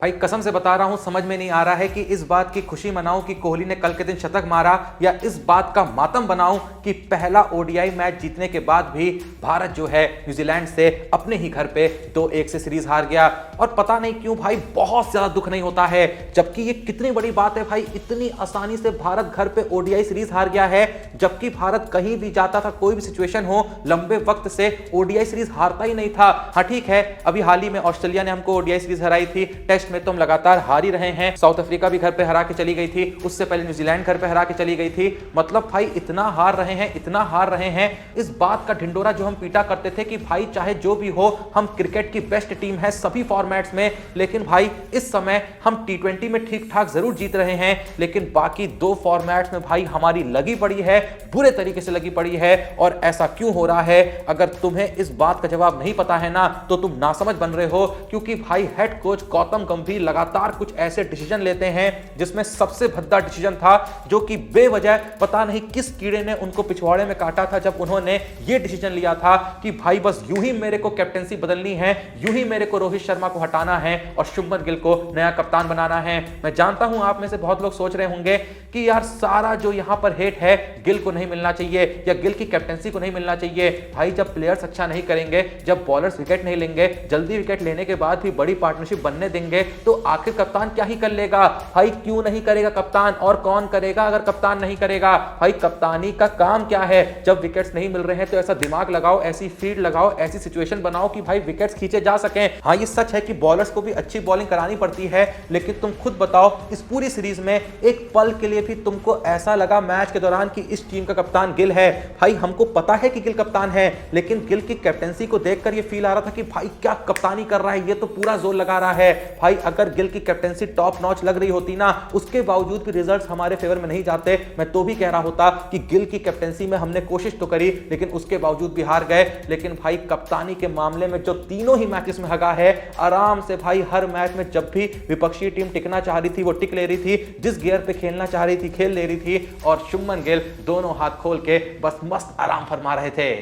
भाई कसम से बता रहा हूं, समझ में नहीं आ रहा है कि इस बात की खुशी मनाऊं कि कोहली ने कल के दिन शतक मारा, या इस बात का मातम बनाऊं कि पहला ओडीआई मैच जीतने के बाद भी भारत जो है न्यूजीलैंड से अपने ही घर पे 2-1 से सीरीज हार गया। और पता नहीं क्यों भाई बहुत ज्यादा दुख नहीं होता है, जबकि ये कितनी बड़ी बात है भाई, इतनी आसानी से भारत घर पे ओडीआई सीरीज हार गया है। जबकि भारत कहीं भी जाता था, कोई भी सिचुएशन हो, लंबे वक्त से ओडीआई सीरीज हारता ही नहीं था। हाँ ठीक है, अभी हाल ही में ऑस्ट्रेलिया ने हमको ओडीआई सीरीज हराई थी, टेस्ट में तो हम लगातार हार ही रहे हैं। साउथ अफ्रीका भी घर पे हरा के चली गई थी, उससे पहले न्यूजीलैंड घर पे हरा के चली गई थी। मतलब भाई इतना हार रहे हैं, इतना हार रहे हैं। इस बात का ढिंडोरा जो हम पीटा करते थे कि भाई चाहे जो भी हो, हम क्रिकेट की बेस्ट टीम है सभी फॉर्मेट्स में। लेकिन भाई इस समय हम टी20 में ठीक ठाक जरूर जीत रहे हैं, लेकिन बाकी दो फॉर्मेट्स में भाई हमारी लगी पड़ी है, बुरे तरीके से लगी पड़ी है। और ऐसा क्यों हो रहा है? अगर तुम्हें इस बात का जवाब नहीं पता है ना, तो तुम नासमझ बन रहे हो। क्योंकि भाई हेड कोच गौतम गंभीर लगातार कुछ ऐसे डिसीजन लेते हैं, जिसमें सबसे भद्दा डिसीजन था जो कि बेवजह पता नहीं किस कीड़े ने उनको पिछवाड़े में काटा था, जब उन्होंने यह डिसीजन लिया था कि भाई बस यूं ही मेरे को कैप्टेंसी बदलनी है, यूं ही मेरे को रोहित शर्मा को हटाना है और शुभमन गिल को नया कप्तान बनाना है। मैं जानता हूं आप में से बहुत लोग सोच रहे होंगे कि यार सारा जो यहां पर हेट है गिल को नहीं मिलना चाहिए, या गिल की कैप्टेंसी को नहीं मिलना चाहिए। भाई जब प्लेयर्स अच्छा नहीं करेंगे, जब बॉलर्स विकेट नहीं लेंगे, जल्दी विकेट लेने के बाद भी बड़ी पार्टनरशिप बनने देंगे, तो आखिर कप्तान क्या ही कर लेगा? भाई क्यों नहीं करेगा कप्तान? और कौन करेगा अगर कप्तान नहीं करेगा? भाई कप्तानी का काम क्या है? जब विकेट्स नहीं मिल रहे हैं तो ऐसा दिमाग लगाओ, ऐसी फील्ड लगाओ, ऐसी सिचुएशन बनाओ कि भाई विकेट्स खींचे जा सकें। हाँ ये सच है कि बॉलर्स को भी अच्छी बॉलिंग करानी पड़ती है, लेकिन तुम खुद बताओ इस पूरी सीरीज में एक पल के लिए भी तुमको ऐसा लगा मैच के दौरान कि इस टीम का कप्तान गिल है? भाई हमको पता है कि गिल कप्तान है, लेकिन गिल की कैप्टेंसी को देखकर ये फील आ रहा था कि भाई क्या कप्तानी कर रहा है, ये तो पूरा जोर लगा रहा है। भाई अगर गिल की कैप्टेंसी टॉप नॉच लग रही होती ना, उसके बावजूद भी रिजल्ट्स हमारे फेवर में नहीं जाते, मैं तो भी कह रहा होता कि गिल की कैप्टेंसी में हमने कोशिश तो करी, लेकिन उसके बावजूद भी हार गए। लेकिन भाई कप्तानी के मामले में जो तीनों ही मैचेस में हगा है, आराम से भाई हर मैच में जब भी विपक्षी टीम टिकना चाह रही थी वो टिक ले रही थी, जिस गियर पे खेलना चाह रही थी खेल ले रही थी, और शुभमन गिल दोनों हाथ खोल के बस मस्त आराम फरमा रहे थे।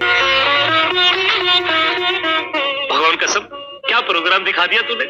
भगवान कसम, क्या प्रोग्राम दिखा दिया तूने।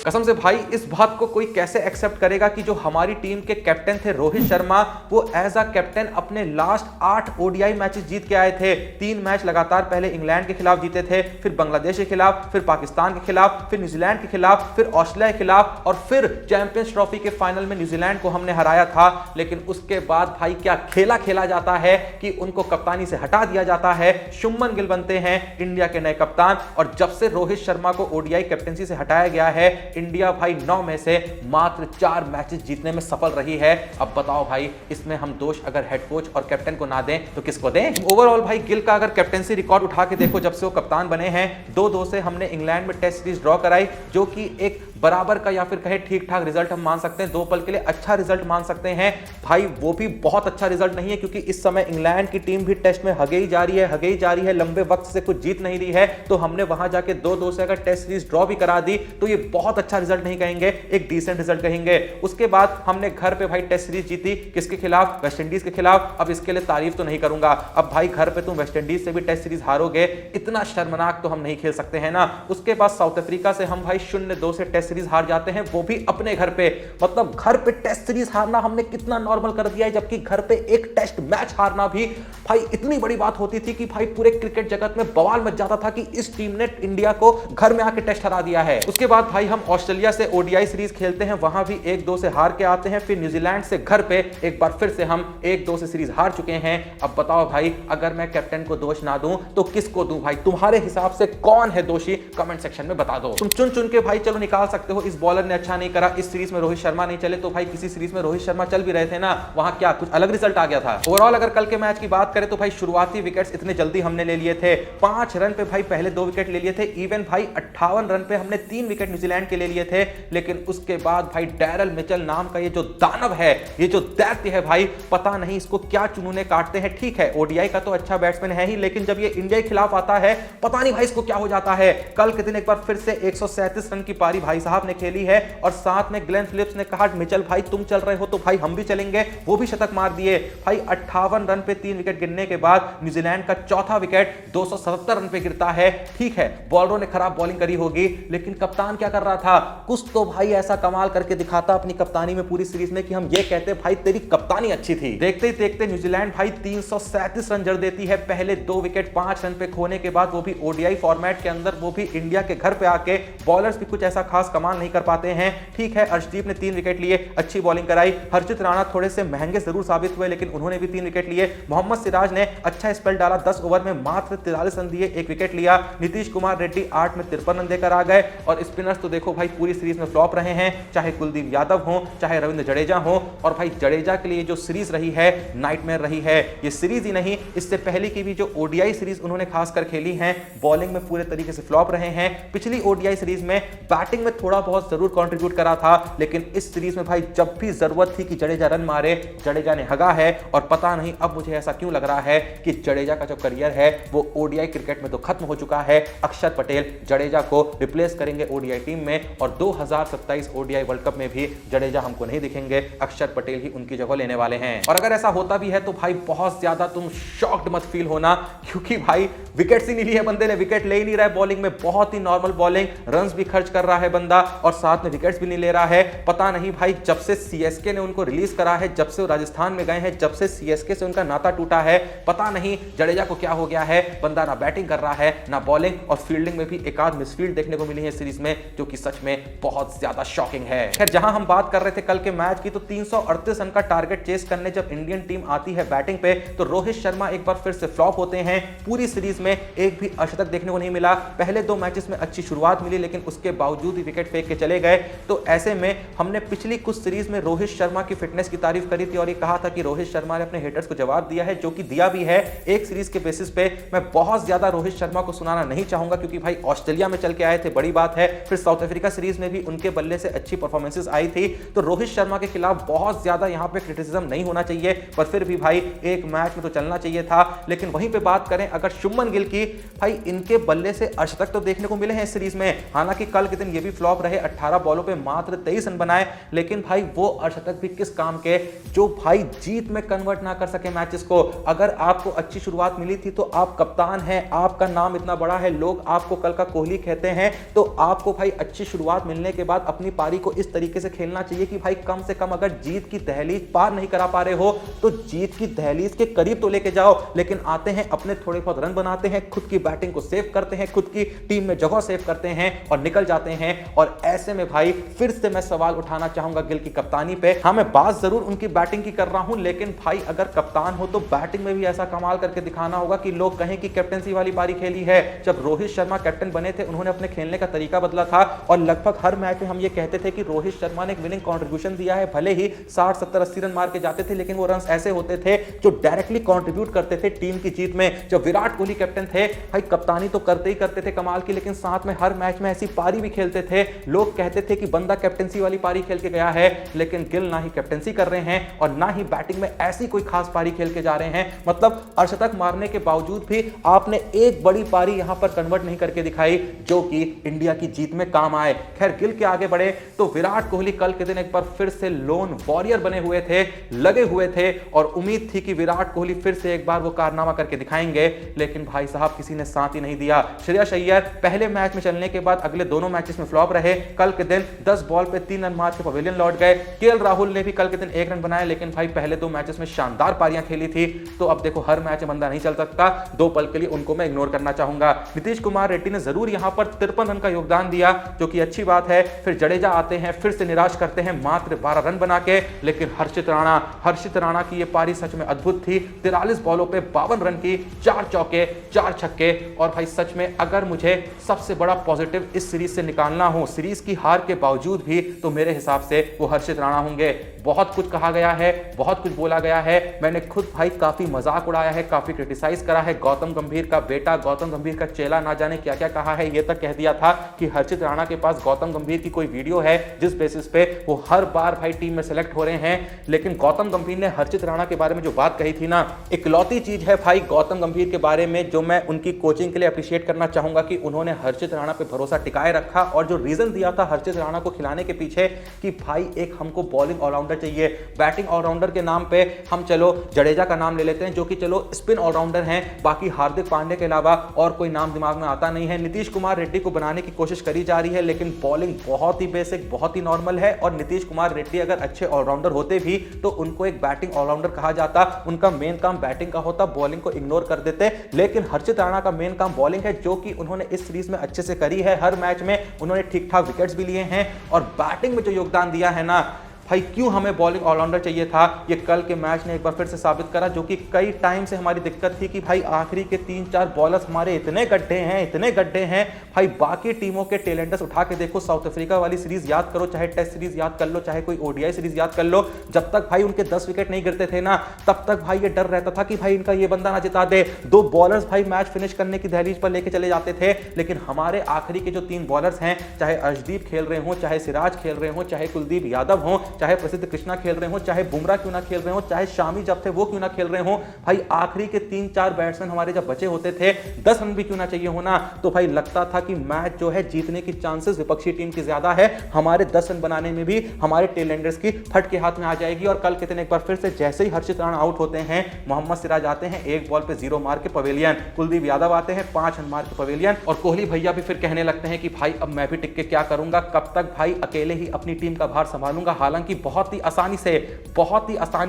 कसम से भाई इस बात को कोई कैसे एक्सेप्ट करेगा कि जो हमारी टीम के कैप्टन थे रोहित शर्मा, वो एज अ कैप्टन अपने लास्ट 8 ओडीआई मैचेस जीत के आए थे। 3 मैच लगातार, पहले इंग्लैंड के खिलाफ जीते थे, फिर बांग्लादेश के खिलाफ, फिर पाकिस्तान के खिलाफ, फिर न्यूजीलैंड के खिलाफ, फिर ऑस्ट्रेलिया के खिलाफ, और फिर चैंपियंस ट्रॉफी के फाइनल में न्यूजीलैंड को हमने हराया था। लेकिन उसके बाद भाई क्या खेला खेला जाता है कि उनको कप्तानी से हटा दिया जाता है, शुभमन गिल बनते हैं इंडिया के नए कप्तान। और जब से रोहित शर्मा को ओडीआई कैप्टेंसी से हटाया गया है, इंडिया भाई 9 में से मात्र 4 मैचेस जीतने में सफल रही है। अब बताओ भाई इसमें हम दोष अगर हेड कोच और कैप्टन को ना दें तो किसको दें? ओवरऑल भाई गिल का अगर कैप्टेंसी रिकॉर्ड उठा के देखो, जब से वो कप्तान बने हैं, 2-2 से हमने इंग्लैंड में टेस्ट सीरीज ड्रॉ कराई, जो कि एक बराबर का या फिर कहे ठीक ठाक रिजल्ट हम मान सकते हैं, 2 पल के लिए अच्छा रिजल्ट मान सकते हैं। भाई वो भी बहुत अच्छा रिजल्ट नहीं है, क्योंकि इस समय इंग्लैंड की टीम भी टेस्ट में हगे ही जा रही है, लंबे वक्त से कुछ जीत नहीं रही है। तो हमने वहां जाके 2-2 से अगर टेस्ट सीरीज ड्रॉ भी करा दी तो ये बहुत अच्छा रिजल्ट नहीं कहेंगे, एक डिसेंट रिजल्ट कहेंगे। उसके बाद हमने घर पे भाई टेस्ट सीरीज जीती, किसके खिलाफ? वेस्ट इंडीज के खिलाफ। अब इसके लिए तारीफ तो नहीं करूंगा, अब भाई घर पे तुम वेस्ट इंडीज से भी टेस्ट सीरीज हारोगे, इतना शर्मनाक तो हम नहीं खेल सकते हैं ना। उसके बाद साउथ अफ्रीका से हम भाई 0-2 से टेस्ट सीरीज हार जाते हैं, वो भी अपने घर पे। मतलब घर पे टेस्ट सीरीज हारना हमने कितना नॉर्मल कर दिया है, जबकि घर पे एक टेस्ट मैच हारना भी भाई इतनी बड़ी बात होती थी कि भाई पूरे क्रिकेट जगत में बवाल मच जाता था कि इस टीम ने इंडिया को घर में आके टेस्ट हरा दिया है। उसके बाद भाई हम ऑस्ट्रेलिया से ओडीआई सीरीज खेलते हैं, वहां भी 1-2 से हार के आते हैं, फिर न्यूजीलैंड से घर पे एक बार फिर से हम 1-2 से सीरीज हार चुके हैं। अब बताओ भाई अगर मैं कैप्टन को दोष ना दूं तो किसको दूं? भाई तुम्हारे हिसाब से कौन है दोषी? कमेंट सेक्शन में बता दो। तुम चुन चुन के भाई चलो निकाल सकते हो, इस बॉलर ने अच्छा नहीं करा, इस सीरीज में रोहित शर्मा नहीं चले, तो भाई किसी सीरीज में रोहित शर्मा चल भी रहे थे ना, वहां क्या कुछ अलग रिजल्ट आ गया था? ओवरऑल अगर कल के मैच की बात करें तो भाई शुरुआती विकेट्स इतने जल्दी हमने ले लिए थे, 5 रन पे भाई पहले 2 विकेट ले लिए थे, इवन भाई 58 रन पे हमने 3 विकेट न्यूजीलैंड के ले लिए थे। लेकिन उसके बाद भाई डैरल मिचेल नाम का ये जो दानव है, ये जो दैत्य है भाई, पता नहीं इसको क्या चुनूने काटते हैं। ठीक है ओडीआई का तो अच्छा बैट्समैन है ही, लेकिन जब ये इंडिया के खिलाफ आता है पता नहीं भाई इसको क्या हो जाता है। कल के दिन एक बार फिर से 137 रन की पारी भाई साहब ने खेली है और साथ में ग्लेन फिलिप्स ने कहा मिचेल भाई तुम चल रहे हो तो भाई हम भी चलेंगे, वो भी शतक मार दिए भाई। 58 रन पे 3 विकेट गिरने के बाद न्यूजीलैंड का चौथा विकेट 277 रन पे गिरता है। ठीक है बॉलरों ने खराब बॉलिंग करी होगी, लेकिन कप्तान क्या कर रहा था, कुछ तो भाई ऐसा कमाल करके दिखाता अपनी कप्तानी में पूरी सीरीज में कि हम ये कहते भाई तेरी कप्तानी अच्छी थी। देखते ही देखते न्यूजीलैंड भाई 337 रन जड़ देती है पहले 2 विकेट 5 रन पे खोने के बाद, वो भी ओडीआई फॉर्मेट के अंदर, वो भी इंडिया के घर पे आके। बॉलर्स भी कुछ ऐसा खास कमाल नहीं कर पाते हैं। ठीक है अर्शदीप ने 3 विकेट लिए, अच्छी बॉलिंग कराई। हर्षित राणा थोड़े से महंगे जरूर साबित हुए, लेकिन उन्होंने भी 3 विकेट लिए। मोहम्मद सिराज ने अच्छा स्पेल डाला, 10 ओवर में मात्र 43 रन दिए, 1 विकेट लिया। नीतीश कुमार रेड्डी 8 में 53 रन देकर आ गए। और स्पिनर्स तो देखो भाई पूरी सीरीज में फ्लॉप रहे हैं, चाहे कुलदीप यादव हो चाहे रविंद्र जडेजा हो। और भाई जडेजा के लिए जो सीरीज रही है नाइटमेयर रही है। ये सीरीज ही नहीं, इससे पहले की भी जो ओडीआई सीरीज उन्होंने खासकर खेली है, बॉलिंग में पूरे तरीके से फ्लॉप रहे हैं। पिछली ओडीआई सीरीज में बैटिंग में थोड़ा बहुत जरूर कंट्रीब्यूट करा था, लेकिन इस सीरीज में भाई जब भी जरूरत थी कि जडेजा रन मारे, जडेजा ने हगा है। और पता नहीं अब मुझे ऐसा क्यों लग रहा है कि जडेजा का जो करियर है वो ओडीआई क्रिकेट में तो खत्म हो चुका है। अक्षर पटेल जडेजा को रिप्लेस करेंगे ओडीआई टीम में, और 2027 ओडीआई वर्ल्ड कप में भी जडेजा हमको नहीं दिखेंगे, अक्षर पटेल ही उनकी जगह लेने वाले हैं। और अगर ऐसा होता भी है तो भाई बहुत ज्यादा तुम शॉक्ड मत फील होना, क्योंकि भाई विकेट्स ही नहीं लिए बंदे ने, विकेट ले ही नहीं रहा है बॉलिंग में, बहुत ही नॉर्मल बॉलिंग, रन्स भी खर्च कर रहा है बंदा और साथ में विकेट्स भी नहीं ले रहा है। पता नहीं भाई जब से सीएसके ने उनको रिलीज करा है, जब से वो राजस्थान में गए हैं, जब से सीएसके से उनका नाता टूटा है, पता नहीं जडेजा को क्या हो गया है। बंदा ना बैटिंग कर रहा है ना बॉलिंग, और फील्डिंग में भी एक आध मिसफील्ड देखने को मिली है सीरीज में, जो कि सच में बहुत ज्यादा शॉकिंग है। खैर जहां हम बात कर रहे थे कल के मैच की, तो 338 रन का टारगेट चेस करने जब इंडियन टीम आती है बैटिंग पे, तो रोहित शर्मा एक बार फिर से फ्लॉप होते हैं। पूरी सीरीज में एक भी अर्धशतक देखने को नहीं मिला। पहले 2 मैचेस में अच्छी शुरुआत मिली, लेकिन उसके बावजूद ही विकेट फेंक के चले गए। तो ऐसे में हमने पिछली कुछ सीरीज में रोहित शर्मा की फिटनेस की तारीफ करी थी और ये कहा था कि रोहित शर्मा ने अपने हेटर्स को जवाब दिया है, जो कि दिया भी है। एक सीरीज के बेसिस पे मैं बहुत ज्यादा रोहित शर्मा को सुनाना नहीं चाहूंगा, क्योंकि भाई ऑस्ट्रेलिया में चल के आए थे, बड़ी बात है। फिर साउथ अफ्रीका सीरीज में भी उनके बल्ले से अच्छी परफॉर्मेंसेस आई थी। तो रोहित शर्मा के खिलाफ बहुत ज्यादा यहां पे क्रिटिसिज्म नहीं होना चाहिए, पर फिर भी भाई एक मैच में तो चलना चाहिए था। लेकिन वहीं पे बात करें अगर शुभमन गिल की, भाई इनके बल्ले से अर्धशतक तो देखने को मिले हैं इस सीरीज में। हालांकि कल के दिन ये भी फ्लॉप रहे, 18 बॉलों पे मात्र 23 रन बनाए, लेकिन भाई वो अर्धशतक भी किस काम के, जो भाई जीत में कन्वर्ट ना कर सके मैचेस को। अगर आपको अच्छी शुरुआत मिली थी तो आप कप्तान हैं, आपका नाम इतना बड़ा है, लोग आपको कल का कोहली कहते हैं, तो आपको भाई अच्छी शुरुआत मिलने के बाद अपनी पारी को इस तरीके से खेलना चाहिए कि भाई कम से कम अगर जीत की दहलीज पार नहीं करा पा रहे हो तो जीत की दहलीज के करीब तो लेके जाओ। लेकिन आते हैं अपने थोड़े बहुत रन बनाते हैं, खुद की बैटिंग को सेव करते हैं, खुद की टीम में जगह सेव करते हैं और निकल जाते हैं। और ऐसे में भाई फिर से मैं सवाल उठाना चाहूंगा गिल की कप्तानी पे। हाँ मैं बात जरूर उनकी बैटिंग की कर रहा हूं, लेकिन भाई अगर कप्तान हो तो बैटिंग में भी ऐसा कमाल करके दिखाना होगा कि लोग कहें कि कैप्टनसी वाली पारी खेली है। जब रोहित शर्मा कैप्टन बने थे उन्होंने अपने खेलने का तरीका बदला था, और लगभग हर मैच में हम ये कहते थे कि रोहित शर्मा ने एक विनिंग कंट्रीब्यूशन दिया है। भले ही 60 70 80 रन मार के जाते थे, लेकिन वो रन ऐसे होते थे जो डायरेक्टली कंट्रीब्यूट करते थे टीम की जीत में। जब विराट कोहली कैप्टन थे भाई कप्तानी तो करते ही करते थे कमाल की, लेकिन साथ में हर मैच में ऐसी पारी भी खेलते थे, लोग कहते थे कि बंदा कैप्टनसी वाली पारी खेल के गया है। लेकिन गिल ना ही कैप्टनसी कर रहे हैं और ना ही बैटिंग में ऐसी कोई खास पारी खेल के जा रहे हैं। मतलब अर्धशतक मारने के बावजूद भी आपने एक बड़ी पारी यहां पर कन्वर्ट नहीं करके दिखाई, जो कि इंडिया की जीत में काम आए। खैर गिल के आगे बढ़े तो विराट कोहली कल के दिन एक बार फिर से लोन वॉरियर बने हुए थे, लगे हुए थे, और उम्मीद थी कि विराट कोहली फिर से एक बार वो कारनामा करके दिखाएंगे। लेकिन भाई साहब किसी ने साथ ही नहीं दिया। श्रेयस अय्यर पहले मैच में चलने के बाद अगले दोनों मैचेस में फ्लॉप रहे। कल के दिन 10 बॉल पे 3 रन मार के पवेलियन लौट गए। केएल राहुल ने भी कल के दिन 1 रन बनाए, लेकिन भाई पहले 2 मैचेस में शानदार पारियां खेली थी। तो अब देखो हर मैच में बंदा नहीं चल सकता, 2 पल के लिए उनको मैं इग्नोर करना चाहूंगा। नीतीश कुमार रेड्डी ने जरूर यहां पर 53 रन का योगदान दिया, जो कि अच्छी बात है। फिर जडेजा आते हैं, फिर से निराश करते हैं मात्र 12 रन बना के। लेकिन हर्षित राणा की यह पारी सच में अद्भुत थी। 43 बॉलों पे 52 रन की, 4 चौके 4 छक्के। और भाई सच में अगर मुझे सबसे बड़ा पॉजिटिव इस सीरीज से निकालना हो, सीरीज की हार के बावजूद भी, तो मेरे हिसाब से वो हर्षित राणा होंगे। बहुत कुछ कहा गया है, बहुत कुछ बोला गया है, मैंने खुद भाई काफी मजाक उड़ाया है, काफी क्रिटिसाइज करा है। गौतम गंभीर का बेटा, गौतम गंभीर का चेला, ना जाने क्या क्या कहा है। ये तक कह दिया था कि हर्षित राणा के पास गौतम गंभीर की कोई वीडियो है जिस बेसिस पे वो हर बार भाई टीम में सेलेक्ट हो रहे हैं। लेकिन गौतम गंभीर ने हर्षित राणा के बारे में जो बात कही थी ना, इकलौती चीज है भाई गौतम गंभीर के बारे में जो मैं उनकी कोचिंग के लिए अप्रिशिएट करना चाहूंगा कि उन्होंने हर्षित राणा पे भरोसा टिकाए रखा। और जो रीजन रीजन दिया था हर्षित राणा को खिलाने के पीछे कि भाई एक हमको बॉलिंग ऑलराउंडर चाहिए। बैटिंग ऑलराउंडर के नाम पे हम चलो जडेजा का नाम ले लेते हैं, जो कि चलो स्पिन ऑलराउंडर हैं, बाकी हार्दिक पांड्या के अलावा और कोई नाम दिमाग में आता नहीं है। नीतीश कुमार रेड्डी को बनाने की कोशिश करी जा रही है, लेकिन बॉलिंग बहुत ही बेसिक, बहुत ही नॉर्मल है। और नीतीश कुमार रेड्डी अगर अच्छे ऑलराउंडर होते भी तो उनको एक बैटिंग ऑलराउंडर कहा जाता, उनका मेन काम बैटिंग का होता, बॉलिंग को इग्नोर कर देते। लेकिन हर्षित राणा का मेन काम बॉलिंग है, जो कि उन्होंने इस सीरीज में अच्छे से करी है। हर मैच में उन्होंने ठीक ठाक विकेट्स भी लिए हैं और बैटिंग में जो योगदान दिया है ना भाई, क्यों हमें बॉलिंग ऑलराउंडर चाहिए था, ये कल के मैच ने एक बार फिर से साबित करा, जो कि कई टाइम से हमारी दिक्कत थी कि भाई आखिरी के 3-4 बॉलर्स हमारे इतने गड्ढे हैं भाई। बाकी टीमों के टैलेंटस उठा के देखो, साउथ अफ्रीका वाली सीरीज याद करो, चाहे टेस्ट सीरीज याद कर लो, चाहे कोई ओडीआई सीरीज याद कर लो, जब तक भाई उनके 10 विकेट नहीं गिरते थे ना, तब तक भाई ये डर रहता था कि भाई इनका ये बंदा ना जिता दे। 2 बॉलर्स भाई मैच फिनिश करने की दहलीज पर लेके चले जाते थे, लेकिन हमारे आखिरी के जो 3 बॉलर्स हैं, चाहे अर्शदीप खेल रहे हो, चाहे सिराज खेल रहे हो, चाहे कुलदीप यादव हो, चाहे प्रसिद्ध कृष्णा खेल रहे हो, चाहे बुमराह क्यों ना खेल रहे हो, चाहे शामी जब थे वो क्यों ना खेल रहे हो, भाई आखिरी के 3-4 बैट्समैन हमारे जब बचे होते थे, 10 रन भी क्यों ना चाहिए होना, तो भाई लगता था कि मैच जो है जीतने की चांसेस विपक्षी टीम की ज्यादा है, हमारे 10 रन बनाने में भी हमारे टेलेंडर्स की फट के हाथ में आ जाएगी। और कल के दिन एक बार फिर से जैसे ही हर्षित राणा आउट होते हैं, मोहम्मद सिराज आते हैं 1 बॉल पे 0 मार के पवेलियन, कुलदीप यादव आते हैं 5 रन मार के पवेलियन, और कोहली भैया भी फिर कहने लगते हैं कि भाई अब मैं भी टिक के क्या करूंगा, कब तक भाई अकेले ही अपनी टीम का भार संभालूंगा। हालांकि बहुत ही आसानी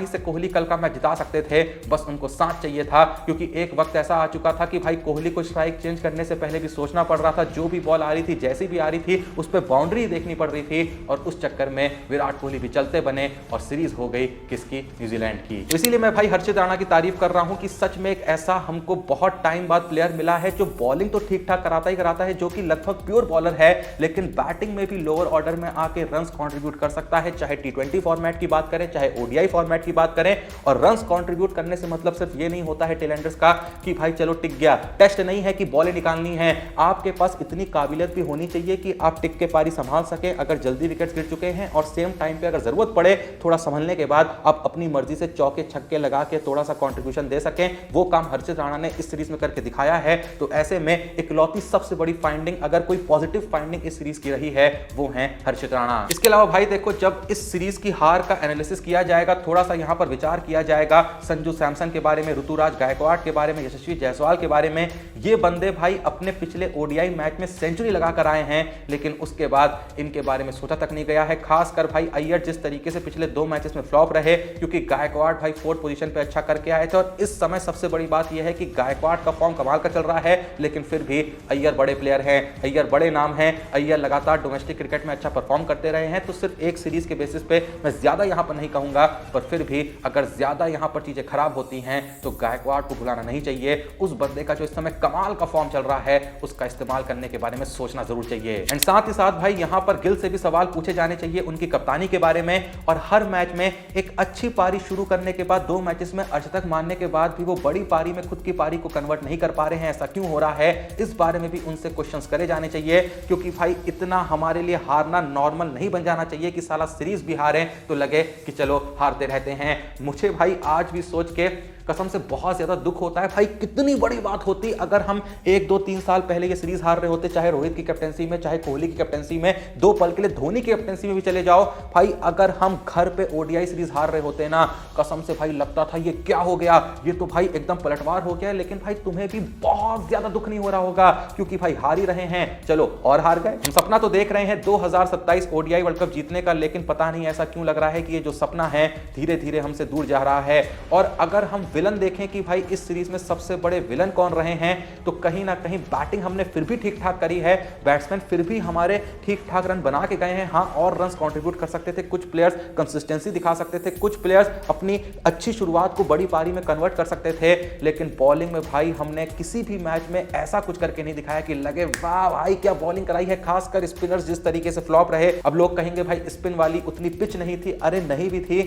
से कोहली कल का मैच जिता सकते थे, बस उनको साथ चाहिए था, क्योंकि एक वक्त ऐसा आ चुका था कि भाई कोहली को स्ट्राइक चेंज करने से पहले भी सोचना पड़ रहा था, जो भी बॉल आ रही थी, जैसी भी आ रही थी, उस पर बाउंड्री देखनी पड़ रही थी, और उस चक्कर में विराट कोहली भी चलते बने और सीरीज हो गई किसकी, न्यूजीलैंड की। तो इसीलिए मैं भाई हर्षित राणा की तारीफ कर रहा हूं कि सच में एक ऐसा हमको बहुत टाइम बाद प्लेयर मिला है जो बॉलिंग तो ठीक ठाक कराता ही कराता है, जो कि लगभग प्योर बॉलर है, लेकिन बैटिंग में भी लोअर ऑर्डर में आके रन्स कंट्रीब्यूट कर सकता है, चाहे T20 फॉर्मेट की बात करें, चाहे ओडीआई फॉर्मेट की बात करें। और रन्स कंट्रीब्यूट करने से मतलब सिर्फ ये नहीं होता है टेलेंडर्स का कि भाई चलो टिक गया, टेस्ट नहीं है कि बॉलें निकालनी है, आपके पास इतनी काबिलियत भी होनी चाहिए कि आप टिक के पारी संभाल सके अगर जल्दी विकेट्स गिर चुके हैं, और सेम टाइम पे अगर जरूरत पड़े थोड़ा संभलने के बाद आप अपनी मर्जी से चौके छक्के लगा के थोड़ा सा कंट्रीब्यूशन दे सकें। वो काम हर्षित राणा ने इस सीरीज में करके दिखाया है। तो ऐसे में इकलौती सबसे बड़ी फाइंडिंग, अगर कोई पॉजिटिव फाइंडिंग इस सीरीज की रही है, वो है हर्षित राणा। इसके अलावा भाई देखो, जब इस सीरीज की हार का एनालिसिस किया जाएगा, थोड़ा सा यहां पर विचार किया जाएगा संजू सैमसन के बारे में, ऋतुराज गायकवाड़ के बारे में, यशस्वी जायसवाल के बारे में। ये बंदे भाई अपने पिछले ओडीआई मैच में सेंचुरी लगा कर आए हैं, लेकिन उसके बाद इनके बारे में सोचा तक नहीं गया है। खासकर भाई अय्यर जिस तरीके से पिछले 2 मैचेस में फ्लॉप रहे, क्योंकि गायकवाड़ भाई 4th पोजीशन पे अच्छा करके आए थे, और इस समय सबसे बड़ी बात यह है कि गायकवाड़ का फॉर्म कमाल का चल रहा है, लेकिन फिर भी अय्यर बड़े प्लेयर हैं, अय्यर बड़े नाम हैं, अय्यर लगातार डोमेस्टिक क्रिकेट में अच्छा परफॉर्म करते रहे हैं। तो सिर्फ एक सीरीज के बेसिस पे मैं ज्यादा यहां पर नहीं कहूंगा, पर फिर भी अगर ज्यादा यहां पर चीजें खराब होती हैं तो गायकवाड़ को भुलाना नहीं चाहिए। उस बंदे का जो इस समय कमाल का फॉर्म चल रहा है, उसका इस्तेमाल करने के बारे में सोचना जरूर चाहिए। एंड साथ ही साथ भाई यहां पर गिल से भी सवाल पूछे जाने चाहिए उनकी कप्तानी के बारे में, और हर मैच में एक अच्छी पारी शुरू करने के बाद 2 मैचेस में अर्धशतक मारने के बाद भी वो बड़ी पारी में खुद की पारी को कन्वर्ट नहीं कर पा रहे हैं, ऐसा क्यों हो रहा है, इस बारे में भी उनसे क्वेश्चंस करे जाने चाहिए। क्योंकि भाई इतना हमारे लिए हारना नॉर्मल नहीं बन जाना चाहिए कि साला सीरीज भी हारे तो लगे कि चलो हारते रहते हैं। मुझे भाई आज भी सोच के कसम से बहुत ज्यादा दुख होता है। भाई कितनी बड़ी बात होती अगर हम 1, 2, 3 साल पहले ये सीरीज हार रहे होते, चाहे रोहित की कैप्टनसी में, चाहे कोहली की कैप्टनसी में, 2 पल के लिए धोनी की कैप्टनसी में भी चले जाओ भाई, अगर हम घर पे ओडीआई सीरीज हार रहे होते ना, कसम से भाई लगता था ये क्या हो गया, ये तो भाई एकदम पलटवार हो गया। लेकिन भाई तुम्हें भी बहुत ज्यादा दुख नहीं हो रहा होगा, क्योंकि भाई हार ही रहे हैं, चलो और हार गए। हम सपना तो देख रहे हैं 2027 ओडीआई वर्ल्ड कप जीतने का, लेकिन पता नहीं ऐसा क्यों लग रहा है कि ये जो सपना है धीरे धीरे हमसे दूर जा रहा है। और अगर हम विलन देखें कि भाई इस सीरीज में सबसे बड़े विलन कौन रहे हैं, तो कहीं ना कहीं बैटिंग हमने फिर भी ठीक ठाक करी है, बैट्समैन फिर भी हमारे ठीक ठाक रन बना के गए हैं। हाँ, और रन कंट्रीब्यूट कर सकते थे, कुछ प्लेयर्स कंसिस्टेंसी दिखा सकते थे, कुछ प्लेयर्स अपनी अच्छी शुरुआत को बड़ी पारी में कन्वर्ट कर सकते थे, लेकिन बॉलिंग में भाई हमने किसी भी मैच में ऐसा कुछ करके नहीं दिखाया कि लगे वाह भाई क्या बॉलिंग कराई है। खासकर स्पिनर्स जिस तरीके से फ्लॉप रहे, अब लोग कहेंगे भाई स्पिन वाली उतनी पिच नहीं थी, अरे नहीं भी थी,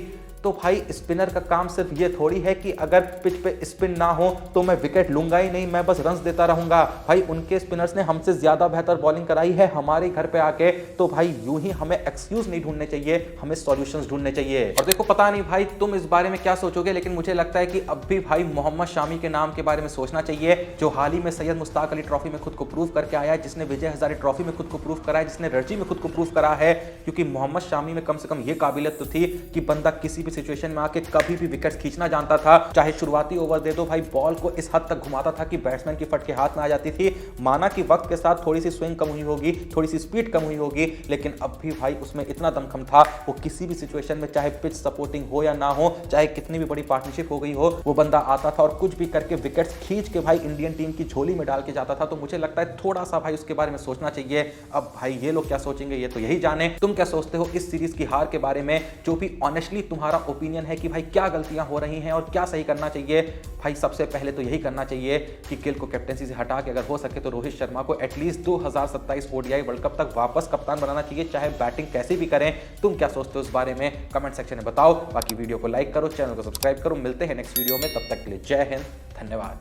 तो भाई स्पिनर का काम सिर्फ ये थोड़ी है कि अगर पिच पे स्पिन ना हो तो मैं विकेट लूंगा ही नहीं, मैं बस रन्स देता रहूंगा। भाई उनके स्पिनर्स ने हमसे ज्यादा बेहतर बॉलिंग कराई है हमारे घर पे आके, तो भाई यूं ही हमें एक्सक्यूज नहीं ढूंढने चाहिए, हमें सॉल्यूशंस ढूंढने चाहिए। और देखो पता नहीं भाई तुम इस बारे में क्या सोचोगे, लेकिन मुझे लगता है कि अब भी भाई मोहम्मद शामी के नाम के बारे में सोचना चाहिए, जो हाल ही में सैयद मुश्ताक अली ट्रॉफी में खुद को प्रूव करके आया है, जिसने विजय हजारे ट्रॉफी में खुद को प्रूव करा है, जिसने रणजी में खुद को प्रूव करा है। क्योंकि मोहम्मद शामी में कम से कम ये काबिलियत तो थी कि बंदा किसी भी सिचुएशन में आके कभी भी विकेट खींचना जानता था, चाहे शुरुआती ओवर दे दो भाई, बॉल को इस हद तक घुमाता था कि बैट्समैन की फट के हाथ में आ जाती थी। माना कि वक्त के साथ थोड़ी सी स्विंग कम हुई होगी, थोड़ी सी स्पीड कम हुई होगी, लेकिन अब भी भाई उसमें इतना दमखम था, वो किसी भी सिचुएशन में चाहे पिच सपोर्टिंग हो या ना हो, चाहे कितनी भी बड़ी पार्टनरशिप हो गई हो, वो बंदा आता था और कुछ भी करके विकेट्स खींच के भाई इंडियन टीम की झोली में डाल के जाता था। तो मुझे लगता है थोड़ा सा भाई उसके बारे में सोचना चाहिए। अब भाई ये लोग क्या सोचेंगे ये तो यही जाने। तुम क्या सोचते हो इस सीरीज की हार के बारे में, जो भी ऑनेस्टली तुम्हारा ओपिनियन है कि भाई क्या गलतियां हो रही हैं और क्या सही करना चाहिए। भाई सबसे पहले तो यही करना चाहिए कि गिल को कैप्टेंसी से हटा के अगर हो सके तो रोहित शर्मा को एटलीस्ट 2027 ओडीआई वर्ल्ड कप तक वापस कप्तान बनाना चाहिए, चाहे बैटिंग कैसी भी करें। तुम क्या सोचते हो इस बारे में कमेंट सेक्शन में बताओ। बाकी वीडियो को लाइक करो, चैनल को सब्सक्राइब करो। मिलते हैं नेक्स्ट वीडियो में, तब तक के लिए जय हिंद, धन्यवाद।